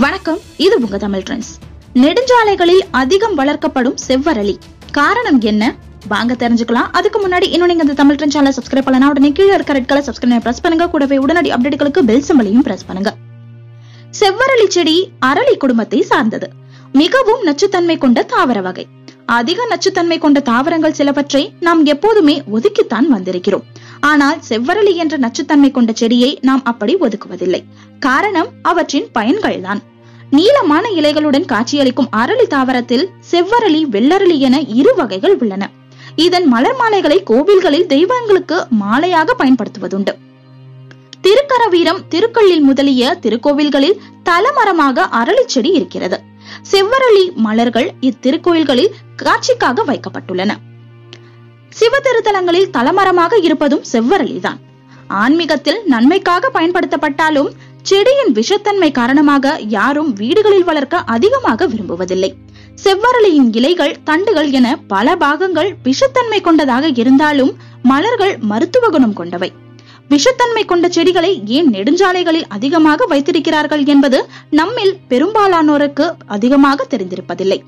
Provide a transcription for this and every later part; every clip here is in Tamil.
வணக்கம், இது உங்க தமிழ் ட்ரெண்ட்ஸ். நெடுஞ்சாலைகளில் அதிகம் வளர்க்கப்படும் செவ்வரளி காரணம் என்ன? வாங்க தெரிஞ்சுக்கலாம். அதுக்கு முன்னாடி இன்னும் நீங்க இந்த தமிழ் ட்ரெண்ட் சேனலை சப்ஸ்கிரைப் பண்ணலனா உடனே கீழே இருக்க ரெட் கலர் சப்ஸ்கிரைப் பிரஸ் பண்ணுங்க. கூடவே உடனடி அப்டேட்களுக்கு பெல் சிம்பலையும் பிரஸ் பண்ணுங்க. செவ்வரளி செடி அரளி குடும்பத்தை சார்ந்தது. மிகவும் நச்சுத்தன்மை கொண்ட தாவர வகை. அதிக நச்சுத்தன்மை கொண்ட தாவரங்கள் சிலவற்றை நாம் எப்போதுமே ஒதுக்கித்தான் வந்திருக்கிறோம். ஆனால் செவ்வரளி என்ற நச்சுத்தன்மை கொண்ட செடியை நாம் அப்படி ஒதுக்குவதில்லை. காரணம் அவற்றின் பயன்கள்தான். நீளமான இலைகளுடன் காட்சியளிக்கும் அரளி தாவரத்தில் செவ்வரளி, வெள்ளரளி என இரு வகைகள் உள்ளன. இதன் மலர் மாலைகளை கோவில்களில் தெய்வங்களுக்கு மாலையாக பயன்படுத்துவதுண்டு. திருக்கரவீரம், திருக்கள்ளில் முதலிய திருக்கோவில்களில் தலமரமாக அரளி செடி இருக்கிறது. செவ்வரளி மலர்கள் இத்திருக்கோயில்களில் காட்சிக்காக வைக்கப்பட்டுள்ளன. சிவ திருத்தலங்களில் தலமரமாக இருப்பதும் செவ்வரளிதான். ஆன்மீகத்தில் நன்மைக்காக பயன்படுத்தப்பட்டாலும் செடியின் விஷத்தன்மை காரணமாக யாரும் வீடுகளில் வளர்க்க அதிகமாக விரும்புவதில்லை. செவ்வரளியின் இலைகள், தண்டுகள் என பல பாகங்கள் விஷத்தன்மை கொண்டதாக இருந்தாலும் மலர்கள் மருத்துவ குணம் கொண்டவை. விஷத்தன்மை கொண்ட செடிகளை ஏன் நெடுஞ்சாலைகளில் அதிகமாக வைத்திருக்கிறார்கள் என்பது நம்மில் பெரும்பாலானோருக்கு அதிகமாக தெரிந்திருப்பதில்லை.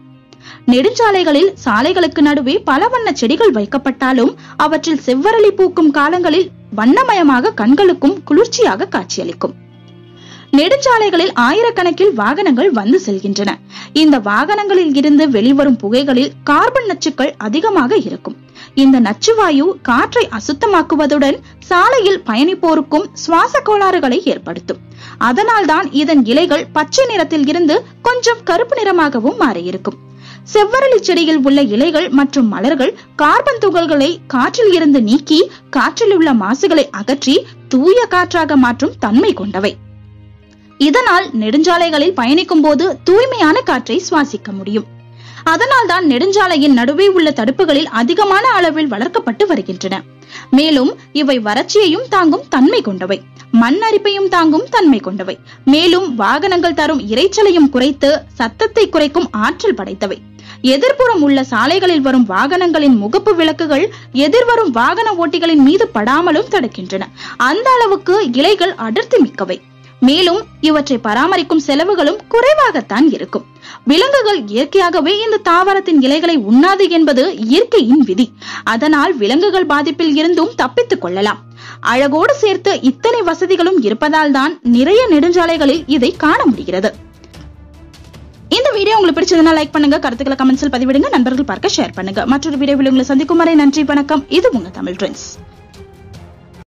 நெடுஞ்சாலைகளில் சாலைகளுக்கு நடுவே பல வண்ண செடிகள் வைக்கப்பட்டாலும் அவற்றில் செவ்வரளி பூக்கும் காலங்களில் வண்ணமயமாக கண்களுக்கும் குளிர்ச்சியாக காட்சியளிக்கும். நெடுஞ்சாலைகளில் ஆயிரக்கணக்கில் வாகனங்கள் வந்து செல்கின்றன. இந்த வாகனங்களில் இருந்து வெளிவரும் புகைகளில் கார்பன் நச்சுக்கள் அதிகமாக இருக்கும். இந்த நச்சுவாயு காற்றை அசுத்தமாக்குவதுடன் சாலையில் பயணிப்போருக்கும் சுவாச கோளாறுகளை ஏற்படுத்தும். அதனால்தான் இதன் இலைகள் பச்சை நிறத்தில் இருந்து கொஞ்சம் கருப்பு நிறமாகவும் மாறியிருக்கும். செவ்வரளி செடியில் உள்ள இலைகள் மற்றும் மலர்கள் கார்பன் துகள்களை காற்றில் இருந்து நீக்கி காற்றில் உள்ள மாசுகளை அகற்றி தூய காற்றாக மாற்றும் தன்மை கொண்டவை. இதனால் நெடுஞ்சாலைகளில் பயணிக்கும் போது தூய்மையான காற்றை சுவாசிக்க முடியும். அதனால்தான் நெடுஞ்சாலையின் நடுவே உள்ள தடுப்புகளில் அதிகமான அளவில் வளர்க்கப்பட்டு வருகின்றன. மேலும் இவை வறட்சியையும் தாங்கும் தன்மை கொண்டவை, மண் அரிப்பையும் தாங்கும் தன்மை கொண்டவை. மேலும் வாகனங்கள் தரும் இரைச்சலையும் குறைத்து சத்தத்தை குறைக்கும் ஆற்றல் படைத்தவை. எதிர்ப்புறம் உள்ள சாலைகளில் வரும் வாகனங்களின் முகப்பு விளக்குகள் எதிர்வரும் வாகன ஓட்டிகளின் மீது படாமலும் தடுக்கின்றன. அந்த அளவுக்கு இலைகள் அடர்த்தி மிக்கவை. மேலும் இவற்றை பராமரிக்கும் செலவுகளும் குறைவாகத்தான் இருக்கும். விலங்குகள் இயற்கையாகவே இந்த தாவரத்தின் இலைகளை உண்ணாது என்பது இயற்கையின் விதி. அதனால் விலங்குகள் பாதிப்பில் இருந்தும் தப்பித்துக் கொள்ளலாம். அழகோடு சேர்த்து இத்தனை வசதிகளும் இருப்பதால் தான் நிறைய நெடுஞ்சாலைகளில் இதை காண முடிகிறது. இந்த வீடியோ உங்களுக்கு பிடிச்சதுன்னா லைக் பண்ணுங்க, கருத்துக்களை கமெண்ட்ஸில் பதிவிடுங்க, நண்பர்கள் பார்க்க ஷேர் பண்ணுங்க. மற்றொரு வீடியோவில் உங்களை சந்திக்கும் வரை நன்றி, வணக்கம். இது உங்க தமிழ் ட்ரெண்ட்ஸ்.